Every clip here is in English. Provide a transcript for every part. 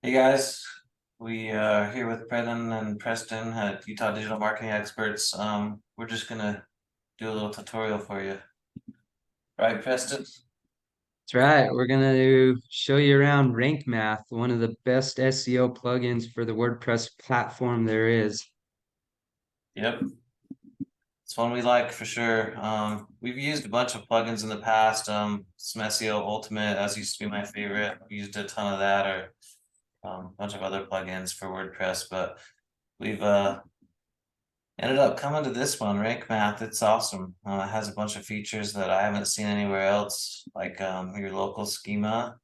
Hey guys, we are here with Brendan and Preston at Utah Digital Marketing Experts. We're just gonna do a little tutorial for you. Right, Preston? That's right. We're going to show you around Rank Math, one of the best SEO plugins for the WordPress platform there is. Yep, it's one we like for sure. We've used a bunch of plugins in the past. Some SEO Ultimate, as used to be my favorite. We used a ton of that, or a bunch of other plugins for WordPress, but we've ended up coming to this one, Rank Math. It's awesome. It has a bunch of features that I haven't seen anywhere else, like your local schema,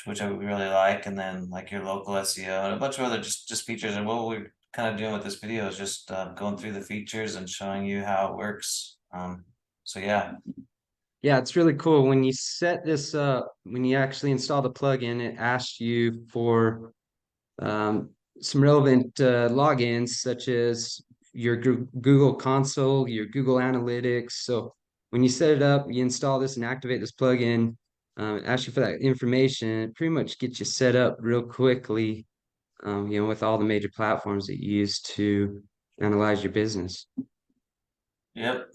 which I really like, and then like your local SEO and a bunch of other just features. And what we're kind of doing with this video is just going through the features and showing you how it works. So yeah. Yeah, it's really cool. When you set this up, when you actually install the plugin, it asks you for um, some relevant logins, such as your Google console, your Google Analytics. So when you set it up, you install this and activate this plugin, it asks you for that information. It pretty much gets you set up real quickly, with all the major platforms that you use to analyze your business. Yep.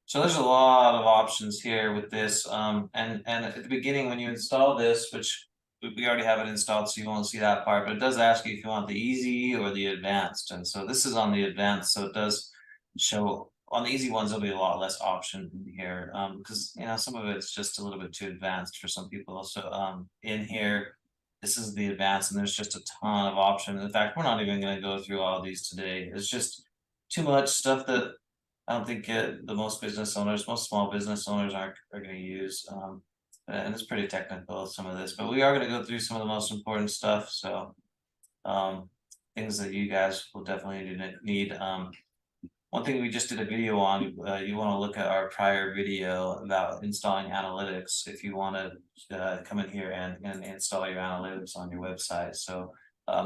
So there's a lot of options here with this. And at the beginning when you install this, which we already have it installed, so you won't see that part, but it does ask you if you want the easy or the advanced. And so this is on the advanced, so it does show on the easy ones, there'll be a lot less option in here. Because some of it's just a little bit too advanced for some people. So in here, this is the advanced, and there's just a ton of options. In fact, we're not even going to go through all of these today. It's just too much stuff that I don't think the most small business owners are going to use. And it's pretty technical, some of this, but we are going to go through some of the most important stuff. So um, things that you guys will definitely need. One thing we just did a video on, you want to look at our prior video about installing analytics if you want to come in here and install your analytics on your website. So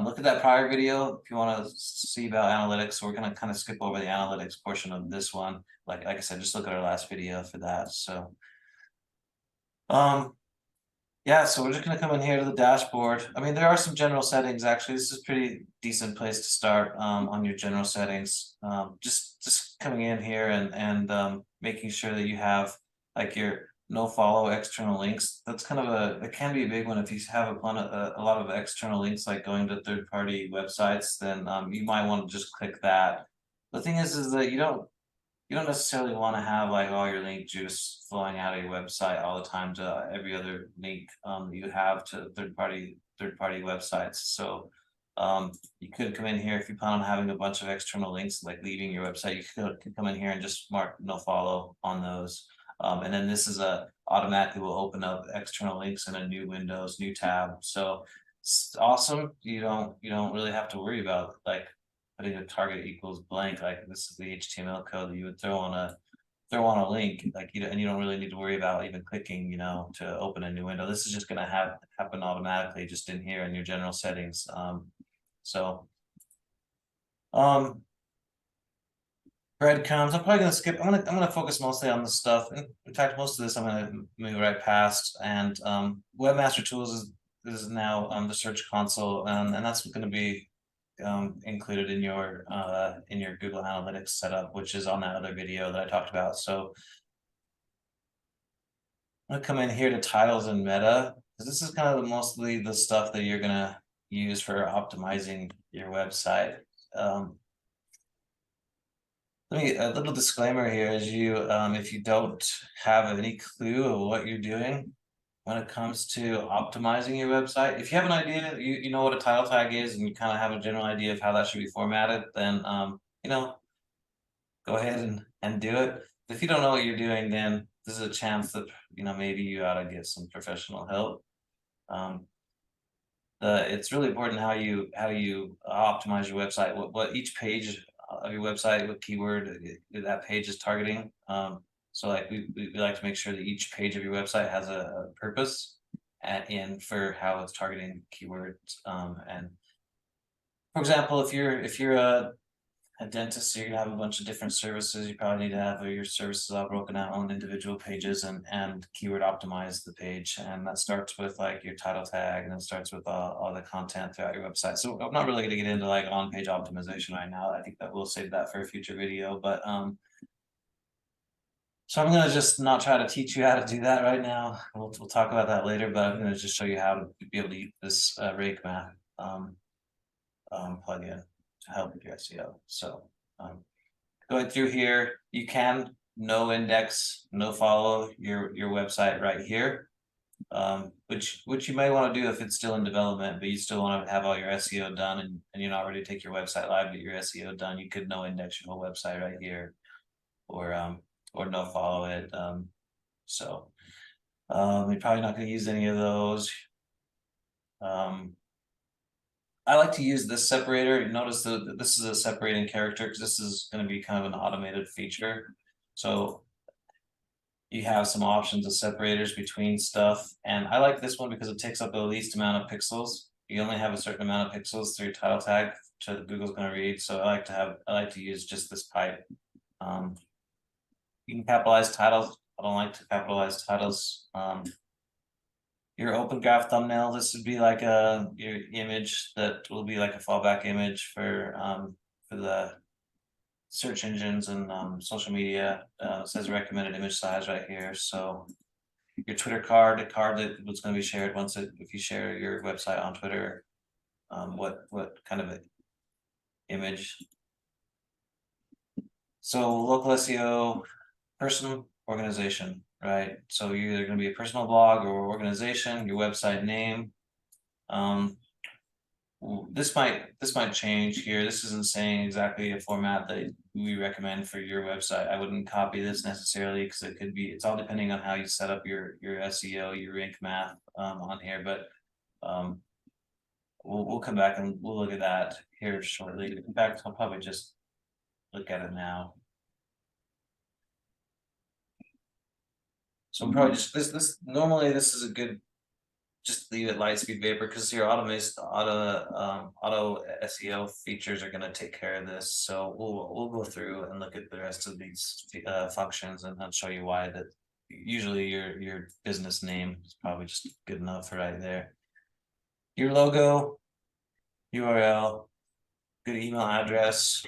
look at that prior video if you want to see about analytics. We're going to kind of skip over the analytics portion of this one. Like I said, just look at our last video for that. So um, yeah, so we're just going to come in here to the dashboard. I mean, there are some general settings, actually. This is a pretty decent place to start on your general settings. Just coming in here and making sure that you have like your no follow external links. That's kind of it can be a big one if you have a lot of external links, like going to third-party websites, then you might want to just click that. The thing is that you don't necessarily want to have like all your link juice flowing out of your website all the time to every other link you have to third party websites. So you could come in here if you plan on having a bunch of external links like leaving your website. You could come in here and just mark no follow on those. And then this is automatically will open up external links in a new Windows, new tab. So it's awesome. You don't really have to worry about like putting a target equals blank, like this is the HTML code that you would throw on a link, like and you don't really need to worry about even clicking, to open a new window. This is just going to happen automatically just in here in your general settings. So um, breadcrumbs. I'm probably going to skip. I'm gonna focus mostly on the stuff. In fact, most of this I'm going to move right past. And Webmaster Tools is now the Search Console, and that's going to be included in your Google Analytics setup, which is on that other video that I talked about. So I'm gonna come in here to titles and meta, because this is kind of mostly the stuff that you're gonna use for optimizing your website. A little disclaimer here is if you don't have any clue of what you're doing when it comes to optimizing your website, if you have an idea, you know what a title tag is, and you kind of have a general idea of how that should be formatted, then go ahead and do it. If you don't know what you're doing, then this is a chance that maybe you ought to get some professional help. It's really important how you optimize your website. What each page of your website, what keyword that page is targeting. So like we like to make sure that each page of your website has a purpose in for how it's targeting keywords. And for example, if you're a dentist, so you're gonna have a bunch of different services. You probably need to have your services all broken out on individual pages and keyword optimize the page. And that starts with like your title tag, and it starts with all the content throughout your website. So I'm not really gonna get into like on-page optimization right now. I think that we'll save that for a future video, but so I'm gonna just not try to teach you how to do that right now. We'll talk about that later, but I'm gonna just show you how to be able to use this rake math plugin to help with your SEO. So going through here, you can no index, no follow your website right here, which you may want to do if it's still in development, but you still want to have all your SEO done, and you're not ready to take your website live, but your SEO done. You could no index your whole website right here, or no follow it. You're probably not going to use any of those. I like to use this separator. Notice that this is a separating character because this is going to be kind of an automated feature. So you have some options of separators between stuff. And I like this one because it takes up the least amount of pixels. You only have a certain amount of pixels through your title tag to Google's going to read. So I like to use just this pipe. You can capitalize titles. I don't like to capitalize titles. Your open graph thumbnail, this would be like your image that will be like a fallback image for the search engines and social media. It says recommended image size right here. So your Twitter card, the card that was going to be shared if you share your website on Twitter, what kind of image. So local SEO, person, organization, right? So you're either going to be a personal blog or organization, your website name. This might change here. This isn't saying exactly a format that we recommend for your website. I wouldn't copy this necessarily because it's all depending on how you set up your SEO, your rank math on here. But we'll come back and we'll look at that here shortly. In fact, I'll probably just look at it now. So I'm probably just this normally this is a good, just leave it light speed vapor because your auto SEO features are going to take care of this. So we'll go through and look at the rest of these functions, and I'll show you why that usually your business name is probably just good enough right there. Your logo, URL, good email address.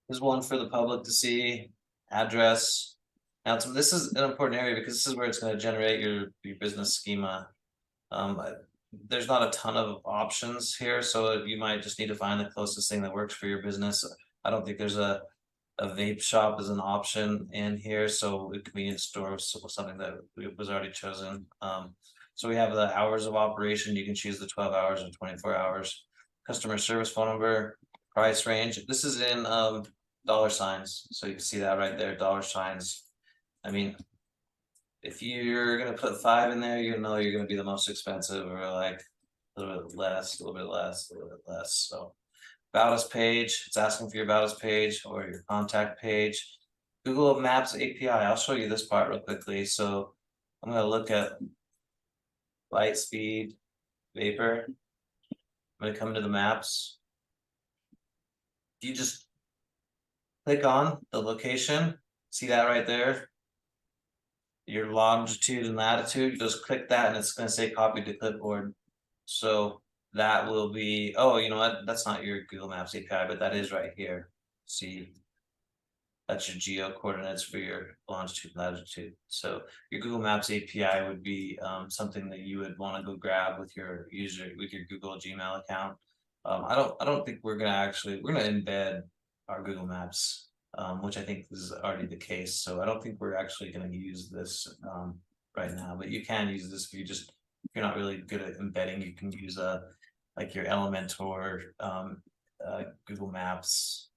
There's one for the public to see, address. Now, this is an important area because this is where it's going to generate your business schema. There's not a ton of options here, so you might just need to find the closest thing that works for your business. I don't think there's a vape shop as an option in here, so a convenience store was something that was already chosen. So we have the hours of operation. You can choose the 12 hours or 24 hours. Customer service phone number, price range. This is in dollar signs, so you can see that right there, dollar signs. I mean, if you're gonna put 5 in there, you know you're gonna be the most expensive, or like a little bit less, a little bit less, a little bit less. So about us page, it's asking for your about us page or your contact page. Google Maps API, I'll show you this part real quickly. So I'm gonna look at light speed vapor. I'm gonna come to the maps. You just click on the location, see that right there, your longitude and latitude, just click that and it's going to say copy to clipboard. So that will be, oh, you know what, that's not your Google Maps API, but that is right here. See, that's your geo coordinates for your longitude and latitude. So your Google Maps API would be something that you would want to go grab with your Google Gmail account. I don't think we're gonna embed our Google Maps, which I think is already the case. So I don't think we're actually gonna use this right now, but you can use this if you're not really good at embedding. You can use like your Elementor, Google Maps,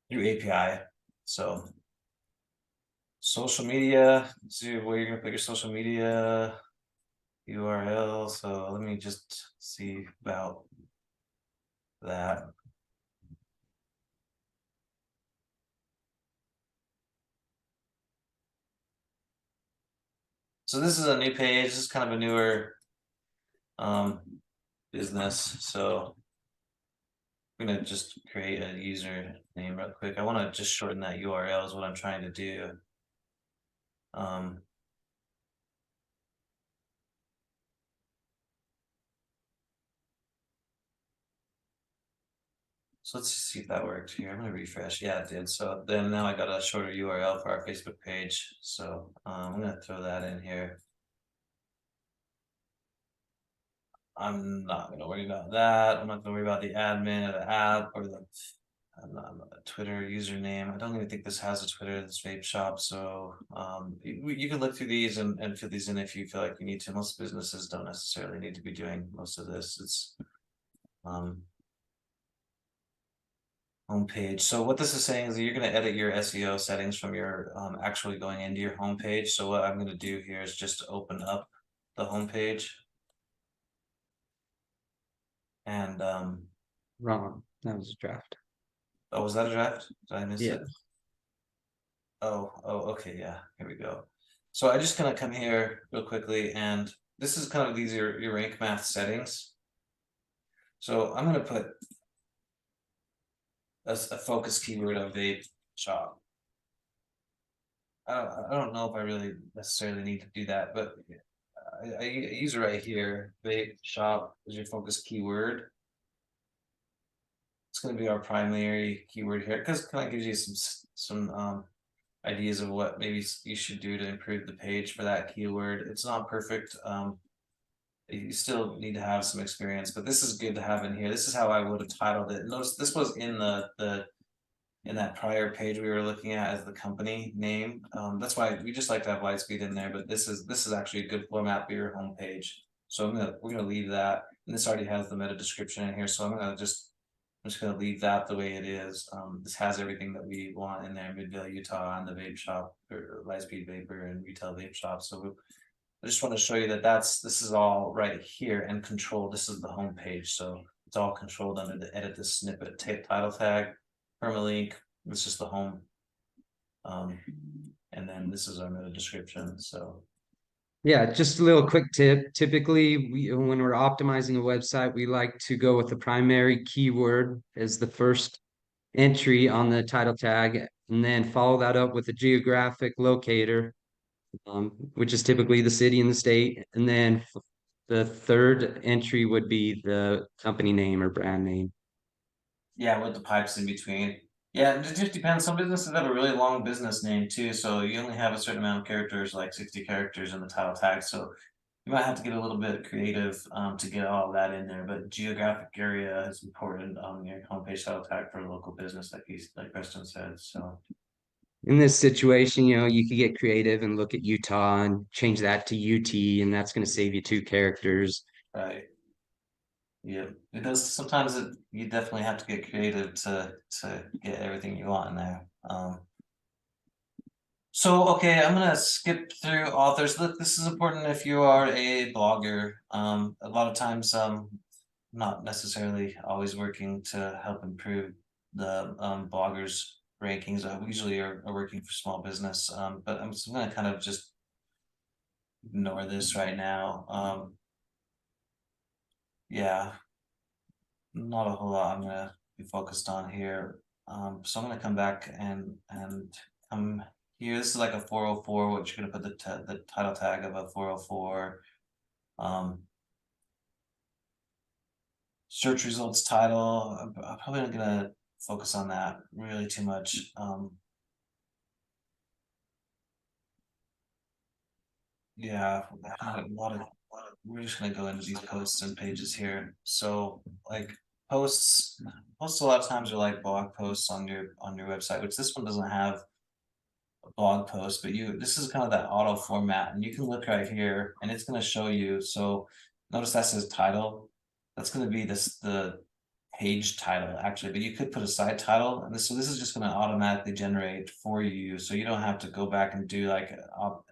your API. So social media, see where you're gonna put your social media URL. So let me just see about that. So this is a new page. This is kind of a newer business. So I'm gonna just create a user name real quick. I want to just shorten that URL is what I'm trying to do. So let's see if that worked here. I'm gonna refresh. Yeah, it did. So then now I got a shorter URL for our Facebook page. So I'm gonna throw that in here. I'm not gonna worry about that. I'm not gonna worry about the admin or the app or the Twitter username. I don't even think this has a Twitter, this vape shop. So you can look through these and fill these in if you feel like you need to. Most businesses don't necessarily need to be doing most of this. It's homepage. So what this is saying is that you're going to edit your SEO settings from your actually going into your homepage. So what I'm going to do here is just open up the homepage. And Wrong. That was a draft. oh, was that a draft? Did I miss Yeah. it? Oh, okay, yeah, here we go. So I'm just gonna come here real quickly, and this is kind of these are your rank math settings. So I'm gonna put a focus keyword of vape shop. I don't know if I really necessarily need to do that, but I use it right here. Vape shop is your focus keyword. It's going to be our primary keyword here because it kind of gives you some ideas of what maybe you should do to improve the page for that keyword. It's not perfect. You still need to have some experience, but this is good to have in here. This is how I would have titled it. Notice this was in in that prior page we were looking at as the company name. That's why we just like to have Lightspeed in there, but this is actually a good format for your homepage. So we're gonna leave that, and this already has the meta description in here. So I'm just gonna leave that the way it is. This has everything that we want in there: Midvale, Utah, and the vape shop, or Lightspeed Vapor and retail vape shop. So I just want to show you that this is all right here and controlled. This is the home page, so it's all controlled under the edit this snippet title tag, permalink. This is the home, and then this is our meta description. So Yeah, just a little quick tip. Typically, when we're optimizing a website, we like to go with the primary keyword as the first entry on the title tag, and then follow that up with a geographic locator, which is typically the city and the state. And then the third entry would be the company name or brand name. yeah, with the pipes in between. Yeah, it just depends. Some businesses have a really long business name too, so you only have a certain amount of characters, like 60 characters in the title tag. So you might have to get a little bit creative to get all of that in there. But geographic area is important on your homepage title tag for a local business, like Preston said. So In this situation, you could get creative and look at Utah and change that to UT, and that's going to save you 2 characters. right. Yeah, it does. Sometimes you definitely have to get creative to get everything you want in there. So okay, I'm gonna skip through authors. Look, this is important if you are a blogger. A lot of times, not necessarily always working to help improve the bloggers rankings. We usually are working for small business. But I'm just gonna kind of just ignore this right now. Yeah, not a whole lot I'm gonna be focused on here. So I'm gonna come back and come here. This is like a 404, which you're gonna put the title tag of a 404. Search results title. I'm probably not gonna focus on that really too much. Yeah, a lot of we're just gonna go into these posts and pages here. So like posts a lot of times are like blog posts on your website, which this one doesn't have a blog post, but this is kind of that auto format, and you can look right here and it's gonna show you. So notice that says title. That's gonna be the page title actually, but you could put a site title, and so this is just going to automatically generate for you, so you don't have to go back and do like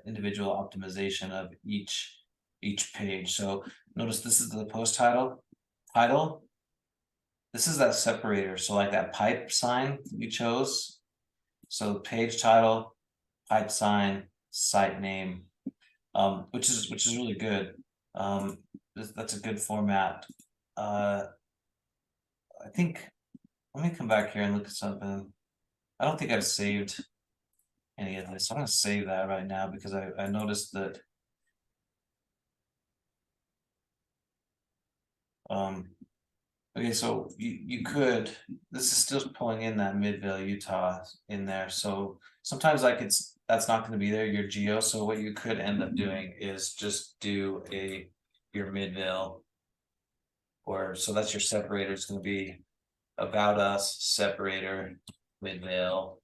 individual optimization of each page. So notice this is the post title. This is that separator, so like that pipe sign you chose. So page title, pipe sign, site name. which is really good. That's a good format. I think, let me come back here and look at something. I don't think I've saved any of this. I'm gonna save that right now because I noticed that okay, so you could, this is still pulling in that Midvale, Utah in there. So sometimes like that's not gonna be there, your geo. So what you could end up doing is just do your Midvale, or so that's your separator. It's gonna be about us, separator, Midvale,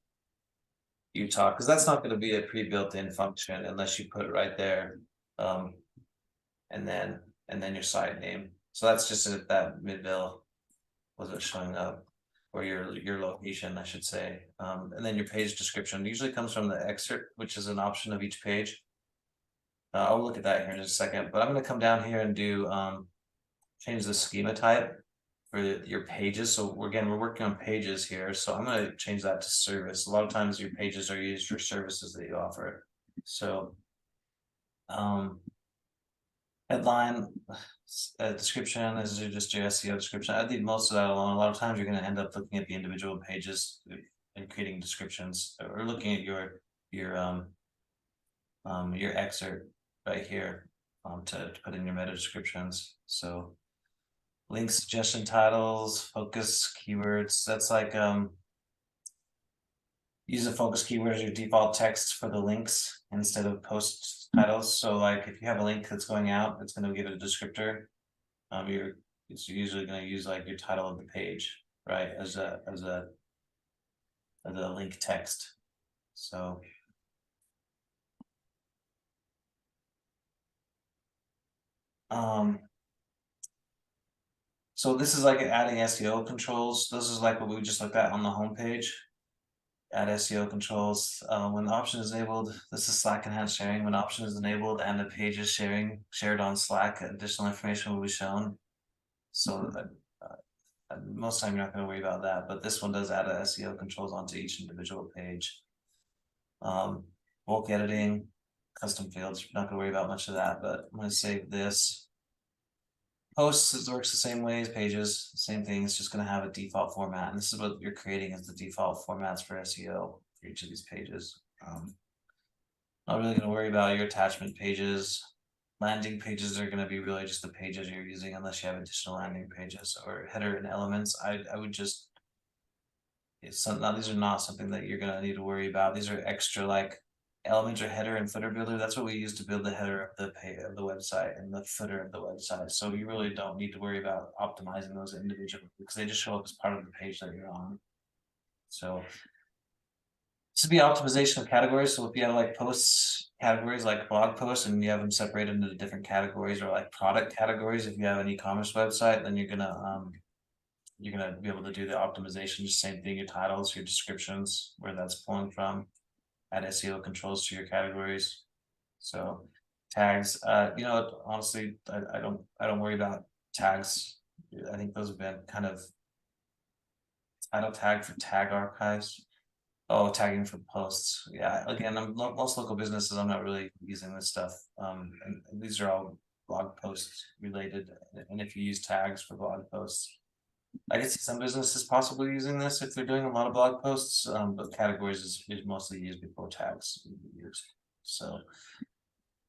Utah, because that's not gonna be a pre-built in function unless you put it right there. And then your site name. So that's just that Midvale wasn't showing up, or your location, I should say. And then your page description usually comes from the excerpt, which is an option of each page. I'll look at that here in just a second, but I'm going to come down here and do change the schema type for your pages. So we're working on pages here, so I'm going to change that to service. A lot of times your pages are used for services that you offer. So headline, description is just your SEO description. I leave most of that alone. A lot of times you're going to end up looking at the individual pages and creating descriptions, or looking at your excerpt right here to put in your meta descriptions. So link suggestion titles, focus keywords. That's like use a focus keyword as your default text for the links instead of post titles. So like if you have a link that's going out, it's going to give it a descriptor. It's usually going to use like your title of the page, right, as a link text. So so this is like adding SEO controls. This is like what we just looked at on the home page. Add SEO controls. When the option is enabled, this is Slack enhanced sharing. When option is enabled and the page is shared on Slack, additional information will be shown. So most of the time you're not going to worry about that, but this one does add a SEO controls onto each individual page. Bulk editing, custom fields, you're not going to worry about much of that, but I'm going to save this. Posts, it works the same way as pages, same thing. It's just going to have a default format, and this is what you're creating as the default formats for SEO for each of these pages. Not really going to worry about your attachment pages. Landing pages are going to be really just the pages you're using, unless you have additional landing pages or header and elements. I would just, these are not something that you're going to need to worry about. These are extra, like elements or header and footer builder. That's what we use to build the header of the website and the footer of the website. So you really don't need to worry about optimizing those individually, because they just show up as part of the page that you're on. So this would be optimization of categories. So if you have like posts categories, like blog posts, and you have them separated into different categories, or like product categories, if you have an e-commerce website, then you're gonna be able to do the optimization. Just same thing, your titles, your descriptions, where that's pulling from. Add SEO controls to your categories. So tags, honestly, I don't worry about tags. I think those have been kind of title tag for tag archives. Oh, tagging for posts. Yeah, again, most local businesses, I'm not really using this stuff. And these are all blog posts related. And if you use tags for blog posts, I could see some businesses possibly using this if they're doing a lot of blog posts, but categories is mostly used before tags used. So,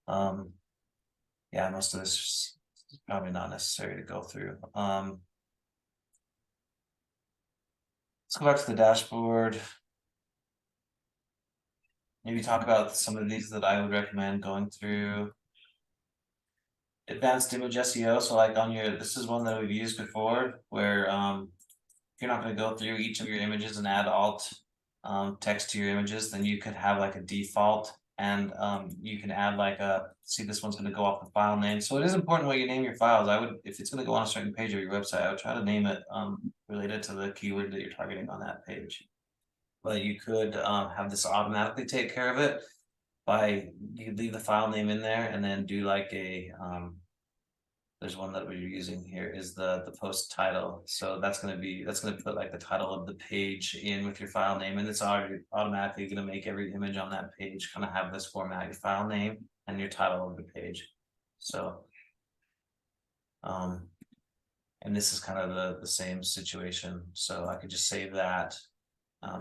yeah, most of this is probably not necessary to go through. Let's go back to the dashboard. Maybe talk about some of these that I would recommend going through. Advanced image SEO. So like on this is one that we've used before, where if you're not going to go through each of your images and add alt text to your images, then you could have like a default, and you can add like see, this one's going to go off the file name. So it is important what you name your files. I would, if it's going to go on a certain page of your website, I would try to name it related to the keyword that you're targeting on that page. But you could have this automatically take care of it by, you could leave the file name in there and then do like a there's one that we're using here is the post title. So that's going to put like the title of the page in with your file name, and it's already automatically going to make every image on that page kind of have this format, your file name and your title of the page. So and this is kind of the same situation, so I could just save that.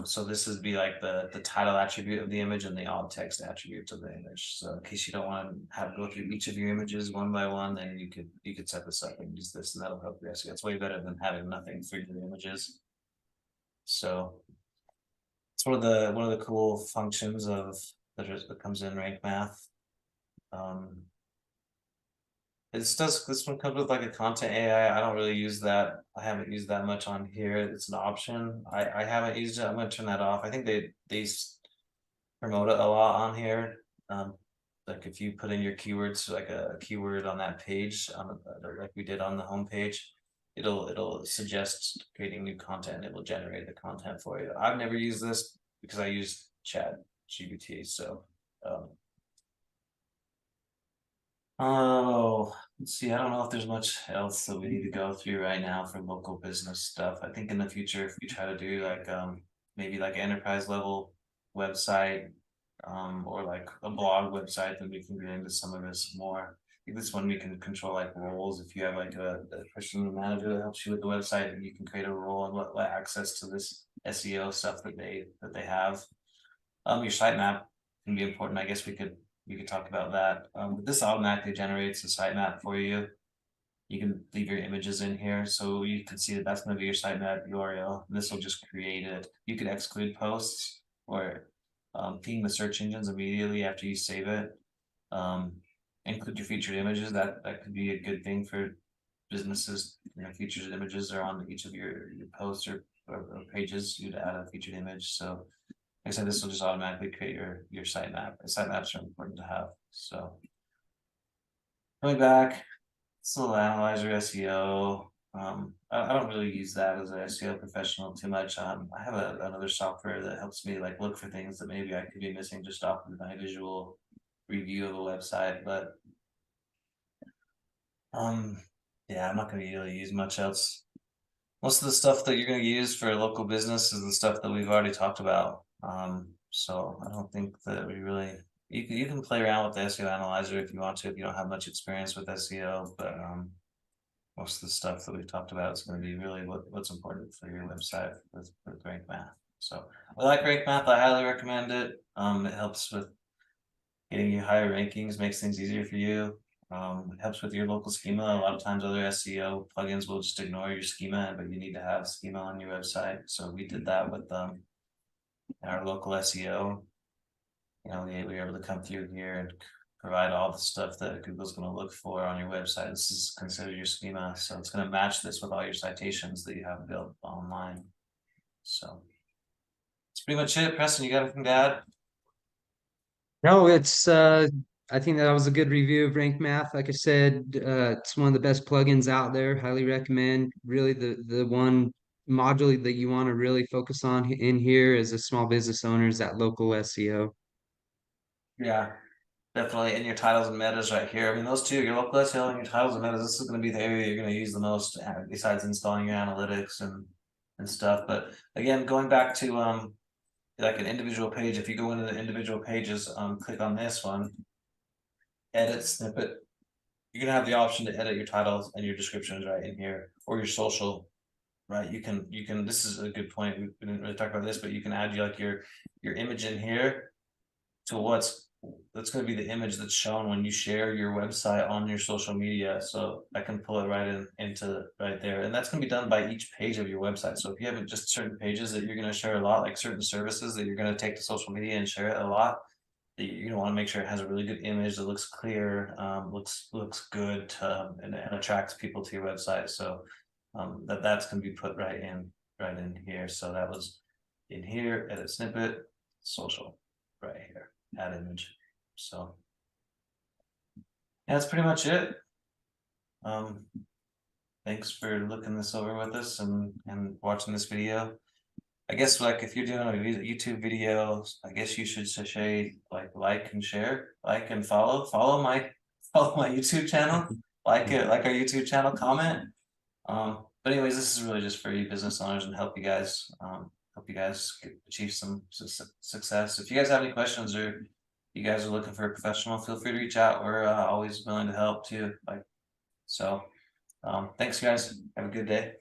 So this would be like the title attribute of the image and the alt text attributes of the image. So in case you don't want to have go through each of your images one by one, then you could set this up and use this, and that'll help your SEO. It's way better than having nothing for your images. So it's one of the cool functions of that comes in Rank Math. This one comes with like a content AI. I don't really use that. I haven't used that much on here. It's an option. I haven't used it. I'm gonna turn that off. I think they promote it a lot on here. Like if you put in your keywords, like a keyword on that page, like we did on the home page, it'll suggest creating new content. It will generate the content for you. I've never used this because I use ChatGPT. So oh, let's see. I don't know if there's much else that we need to go through right now for local business stuff. I think in the future, if we try to do like maybe like enterprise level website, or like a blog website, then we can get into some of this more. I think this one we can control like roles. If you have like a person manager that helps you with the website, and you can create a role and let access to this SEO stuff that they have. Your sitemap can be important. I guess we could talk about that. But this automatically generates a sitemap for you. You can leave your images in here, so you can see that that's going to be your sitemap URL. And this will just create it. You can exclude posts or ping the search engines immediately after you save it. Include your featured images. That could be a good thing for businesses. You know, featured images are on each of your posts or pages. You'd add a featured image. So like I said, this will just automatically create your sitemap. Sitemaps are important to have. So coming back, it's a little analyzer SEO. I don't really use that as an SEO professional too much. I have another software that helps me like look for things that maybe I could be missing just off of my visual review of a website. But yeah, I'm not going to really use much else. Most of the stuff that you're going to use for a local business is the stuff that we've already talked about. So I don't think that we really you can play around with the SEO analyzer if you want to, if you don't have much experience with SEO, but most of the stuff that we've talked about is going to be really what's important for your website with Rank Math. So I like Rank Math. I highly recommend it. It helps with getting you higher rankings, makes things easier for you. It helps with your local schema. A lot of times other SEO plugins will just ignore your schema, but you need to have schema on your website. So we did that with our local SEO. You know, we were able to come through here and provide all the stuff that Google's going to look for on your website. This is considered your schema, so it's going to match this with all your citations that you have built online. So that's pretty much it. Preston, you got anything to add? No, it's I think that was a good review of Rank Math. Like I said, it's one of the best plugins out there. Highly recommend. Really, the one module that you want to really focus on in here as a small business owner is that local SEO. Yeah, definitely. And your titles and metas right here. I mean, those two, your local SEO and your titles and metas, this is going to be the area you're going to use the most, besides installing your analytics and stuff. But again, going back to like an individual page, if you go into the individual pages, click on this one, edit snippet. You're gonna have the option to edit your titles and your descriptions right in here, or your social, right? You can. This is a good point. We didn't really talk about this, but you can add like your image in here to that's going to be the image that's shown when you share your website on your social media. So I can pull it right into right there, and that's going to be done by each page of your website. So if you have just certain pages that you're going to share a lot, like certain services that you're going to take to social media and share it a lot, you're gonna want to make sure it has a really good image that looks clear, looks good, and attracts people to your website. So that's gonna be put right in here. So that was in here, edit snippet, social, right here, add image. So yeah, that's pretty much it. Thanks for looking this over with us and watching this video. I guess like if you're doing a YouTube video, I guess you should say like and share, like and follow my YouTube channel, like it, like our YouTube channel, comment. But anyways, this is really just for you business owners and help you guys achieve some success. If you guys have any questions or you guys are looking for a professional, feel free to reach out. We're always willing to help too. Like, so, thanks guys. Have a good day.